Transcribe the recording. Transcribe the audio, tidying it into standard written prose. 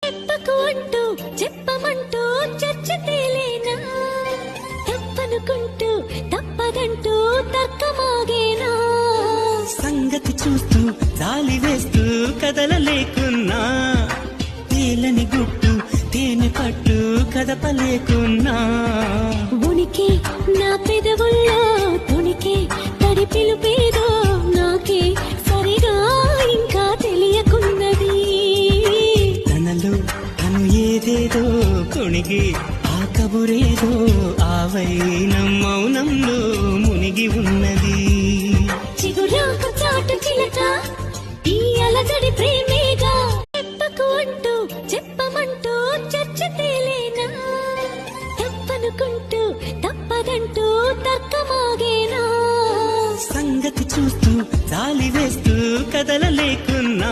చెప్పకు అంటూ చెప్పమంటూ చర్చ తేలేనా, తప్పనుకుంటూ తప్పదంటూ తర్కమాగేనా, సంగతి చూస్తూ జాలి వేస్తూ కదలలేకున్నా, తేలని గుట్టు తేనె పట్టు కదపలేకున్నా, ఉనికి నా పెదవుల్లో తునికి తడి పిలుపేదో నాకే సరిగా ఇంకా తెలియకున్నది, తనలో తను ఏదేదో కొణిగి ఆ కబురేదో ఆ వైనం మౌనంలో మునిగి ఉన్నది. చిగురాకు చాటు చిలక ఈ అలజడి ప్రేమేగా, చెప్పకు అంటూ చెప్పమంటూ చర్చ తేలేనా, తప్పనుకుంటూ తప్పదంటూ తర్కమాగేనా, సంగతి చూస్తూ జాలి వేస్తూ కదలలేకున్నా,